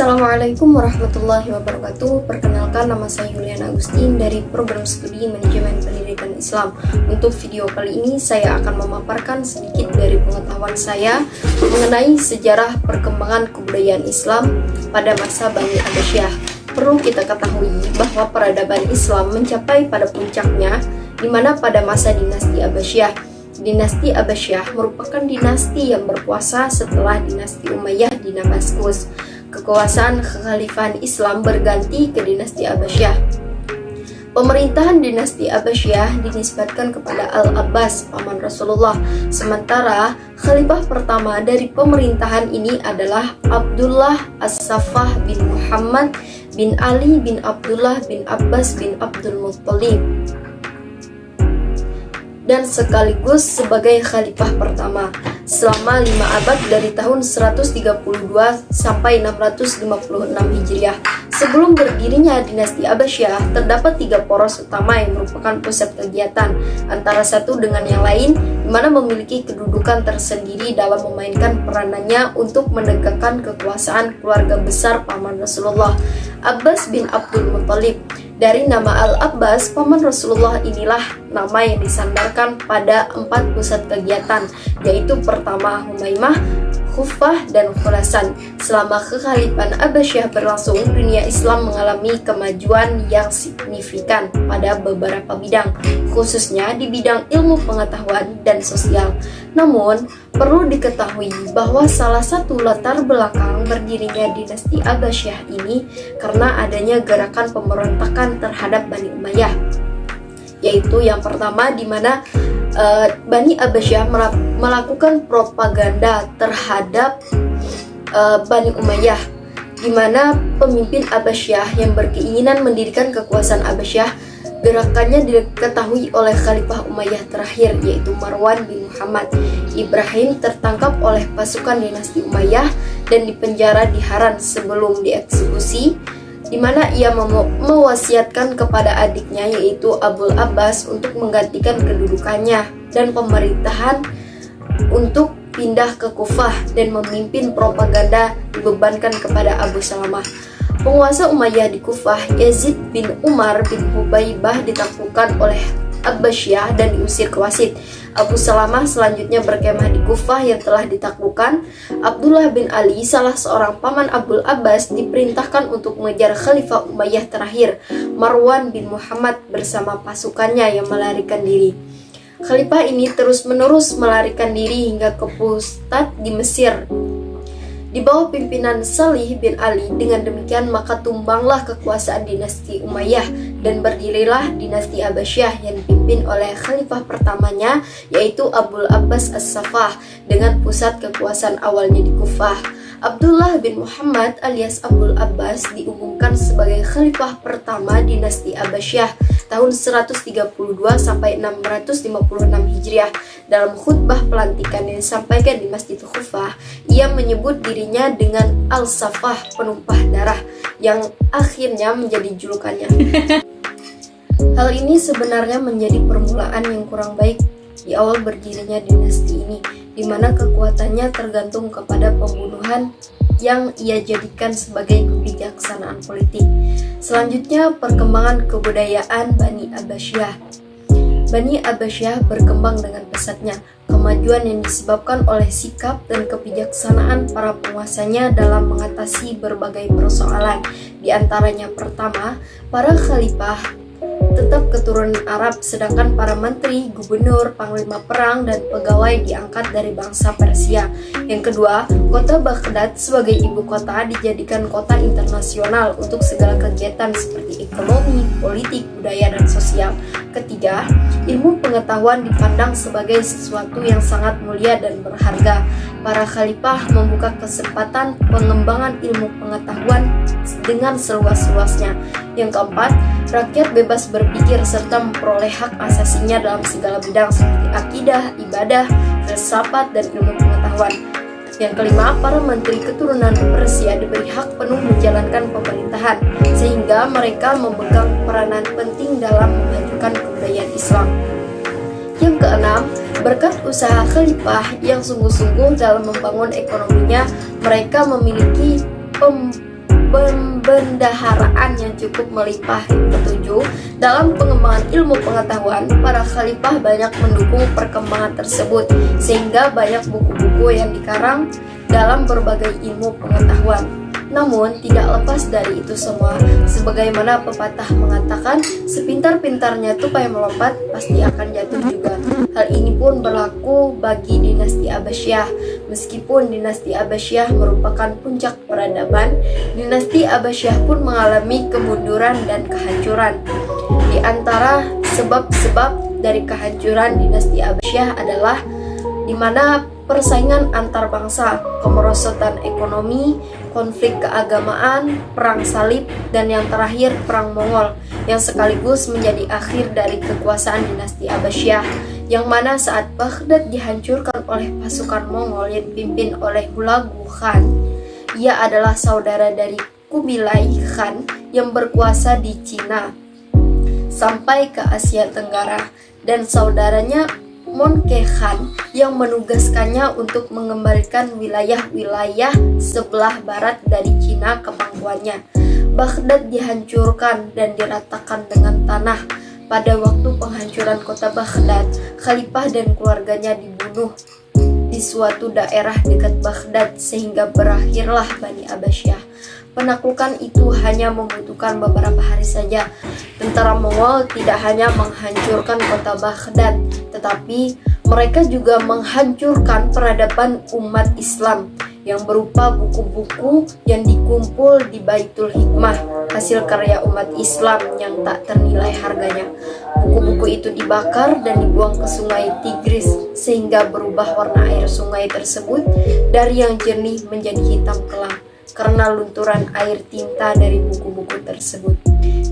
Assalamualaikum warahmatullahi wabarakatuh. Perkenalkan, nama saya Yuliana Agustin dari Program Studi Manajemen Pendidikan Islam. Untuk video kali ini saya akan memaparkan sedikit dari pengetahuan saya mengenai sejarah perkembangan kebudayaan Islam pada masa Bani Abbasiyah. Perlu kita ketahui bahwa peradaban Islam mencapai pada puncaknya di mana pada masa dinasti Abbasiyah. Dinasti Abbasiyah merupakan dinasti yang berkuasa setelah dinasti Umayyah di Damaskus. Kekuasaan kekhalifahan Islam berganti ke dinasti Abbasiyah. Pemerintahan dinasti Abbasiyah dinisbatkan kepada Al-Abbas, paman Rasulullah. Sementara khalifah pertama dari pemerintahan ini adalah Abdullah As-Saffah bin Muhammad bin Ali bin Abdullah bin Abbas bin Abdul Muttalib, dan sekaligus sebagai khalifah pertama selama 5 abad dari tahun 132 sampai 656 Hijriah. Sebelum berdirinya dinasti Abbasiyah, terdapat 3 poros utama yang merupakan pusat kegiatan antara satu dengan yang lain, di mana memiliki kedudukan tersendiri dalam memainkan peranannya untuk menegakkan kekuasaan keluarga besar paman Rasulullah, Abbas bin Abdul Muttalib. Dari nama Al-Abbas, paman Rasulullah inilah nama yang disandarkan pada 4 pusat kegiatan, yaitu pertama Humaimah, Kufah, dan Khurasan. Selama kekhalifahan Abbasiyah berlangsung, dunia Islam mengalami kemajuan yang signifikan pada beberapa bidang, khususnya di bidang ilmu pengetahuan dan sosial. Namun, perlu diketahui bahwa salah satu latar belakang berdirinya dinasti Abbasiyah ini karena adanya gerakan pemberontakan terhadap Bani Umayyah, yaitu yang pertama di mana Bani Abbasiyah melakukan propaganda terhadap Bani Umayyah, di mana pemimpin Abbasiyah yang berkeinginan mendirikan kekuasaan Abbasiyah, gerakannya diketahui oleh Khalifah Umayyah terakhir, yaitu Marwan bin Muhammad. Ibrahim tertangkap oleh pasukan dinasti Umayyah dan dipenjara di Haran sebelum dieksekusi, di mana ia mewasiatkan kepada adiknya, yaitu Abul Abbas, untuk menggantikan kedudukannya dan pemerintahan untuk pindah ke Kufah dan memimpin propaganda dibebankan kepada Abu Salamah. Penguasa Umayyah di Kufah, Yazid bin Umar bin Hubaibah, ditaklukkan oleh Abbasiyah dan diusir ke Wasit. Abu Salamah selanjutnya berkemah di Kufah yang telah ditaklukkan. Abdullah bin Ali, salah seorang paman Abul Abbas, diperintahkan untuk mengejar Khalifah Umayyah terakhir, Marwan bin Muhammad, bersama pasukannya yang melarikan diri. Khalifah ini terus-menerus melarikan diri hingga ke pusat di Mesir di bawah pimpinan Salih bin Ali. Dengan demikian maka tumbanglah kekuasaan dinasti Umayyah dan berdirilah dinasti Abbasiyah yang dipimpin oleh khalifah pertamanya, yaitu Abul Abbas As-Saffah, dengan pusat kekuasaan awalnya di Kufah. Abdullah bin Muhammad alias Abul Abbas diumumkan sebagai khalifah pertama dinasti Abbasiyah tahun 132 sampai 656 Hijriah. Dalam khutbah pelantikan yang disampaikan di Masjid Kufah, ia menyebut dirinya dengan Al-Saffah, penumpah darah, yang akhirnya menjadi julukannya. Hal ini sebenarnya menjadi permulaan yang kurang baik di awal berdirinya dinasti ini, di mana kekuatannya tergantung kepada pembunuhan yang ia jadikan sebagai kebijaksanaan politik. Selanjutnya, perkembangan kebudayaan Bani Abbasiyah. Bani Abbasiyah berkembang dengan pesatnya. Kemajuan yang disebabkan oleh sikap dan kebijaksanaan para penguasanya dalam mengatasi berbagai persoalan. Di antaranya pertama, para khalifah tetap keturunan Arab, sedangkan para menteri, gubernur, panglima perang, dan pegawai diangkat dari bangsa Persia. Yang kedua, kota Baghdad sebagai ibu kota dijadikan kota internasional untuk segala kegiatan seperti ekonomi, politik, budaya, dan sosial. Ketiga, ilmu pengetahuan dipandang sebagai sesuatu yang sangat mulia dan berharga. Para khalifah membuka kesempatan pengembangan ilmu pengetahuan dengan seluas-luasnya. Yang keempat, rakyat bebas berpikir serta memperoleh hak asasinya dalam segala bidang seperti akidah, ibadah, filsafat, dan ilmu pengetahuan. Yang kelima, para menteri keturunan Persia diberi hak penuh menjalankan pemerintahan, sehingga mereka memegang peranan penting dalam memajukan kebudayaan Islam. Yang keenam, berkat usaha khalifah yang sungguh-sungguh dalam membangun ekonominya, mereka memiliki pembendaharaan yang cukup melimpah. Ketujuh, dalam pengembangan ilmu pengetahuan, para khalifah banyak mendukung perkembangan tersebut, sehingga banyak buku-buku yang dikarang dalam berbagai ilmu pengetahuan. Namun, tidak lepas dari itu semua, sebagaimana pepatah mengatakan, sepintar-pintarnya tupai melompat, pasti akan jatuh juga. Hal ini pun berlaku bagi dinasti Abbasiyah. Meskipun dinasti Abbasiyah merupakan puncak peradaban, dinasti Abbasiyah pun mengalami kemunduran dan kehancuran. Di antara sebab-sebab dari kehancuran dinasti Abbasiyah adalah di mana persaingan antar bangsa, kemerosotan ekonomi, konflik keagamaan, perang salib, dan yang terakhir perang Mongol yang sekaligus menjadi akhir dari kekuasaan dinasti Abbasiyah, yang mana saat Baghdad dihancurkan oleh pasukan Mongol yang dipimpin oleh Hulagu Khan. Ia adalah saudara dari Kubilai Khan yang berkuasa di Cina sampai ke Asia Tenggara, dan saudaranya Monkey Khan yang menugaskannya untuk mengembalikan wilayah-wilayah sebelah barat dari Cina ke pangkuannya. Baghdad dihancurkan dan diratakan dengan tanah. Pada waktu penghancuran kota Baghdad, khalifah dan keluarganya dibunuh di suatu daerah dekat Baghdad, sehingga berakhirlah Bani Abbasiyah. Penaklukan itu hanya membutuhkan beberapa hari saja. Tentara Mongol tidak hanya menghancurkan kota Baghdad, tetapi mereka juga menghancurkan peradaban umat Islam yang berupa buku-buku yang dikumpul di Baitul Hikmah, hasil karya umat Islam yang tak ternilai harganya. Buku-buku itu dibakar dan dibuang ke sungai Tigris, sehingga berubah warna air sungai tersebut dari yang jernih menjadi hitam kelam karena lunturan air tinta dari buku-buku tersebut.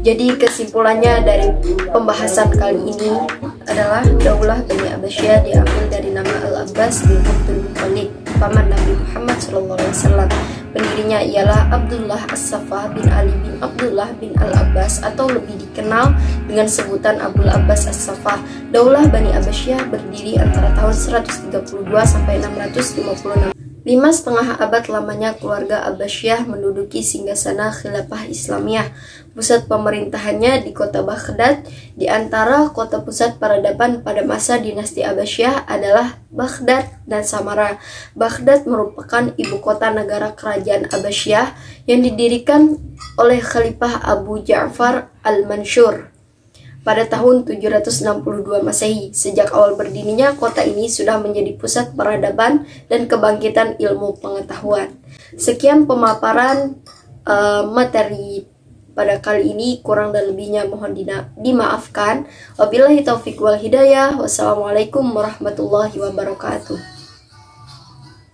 Jadi kesimpulannya dari pembahasan kali ini adalah Daulah Bani Abbasiyah diambil dari nama Al-Abbas bin Abdul Muthalib, paman Nabi Muhammad SAW. Pendirinya ialah Abdullah As-Saffah bin Ali bin Abdullah bin Al-Abbas, atau lebih dikenal dengan sebutan Abul Abbas As-Saffah. Daulah Bani Abbasiyah berdiri antara tahun 132 sampai 656. 5,5 abad lamanya keluarga Abbasiyah menduduki singgasana khilafah Islamiyah. Pusat pemerintahannya di kota Baghdad. Di antara kota pusat peradaban pada masa dinasti Abbasiyah adalah Baghdad dan Samara. Baghdad merupakan ibu kota negara kerajaan Abbasiyah yang didirikan oleh Khalifah Abu Ja'far al-Mansur pada tahun 762 Masehi. Sejak awal berdirinya, kota ini sudah menjadi pusat peradaban dan kebangkitan ilmu pengetahuan. Sekian pemaparan materi pada kali ini, kurang dan lebihnya mohon dimaafkan. Wabillahi taufiq wal hidayah. Wassalamualaikum warahmatullahi wabarakatuh.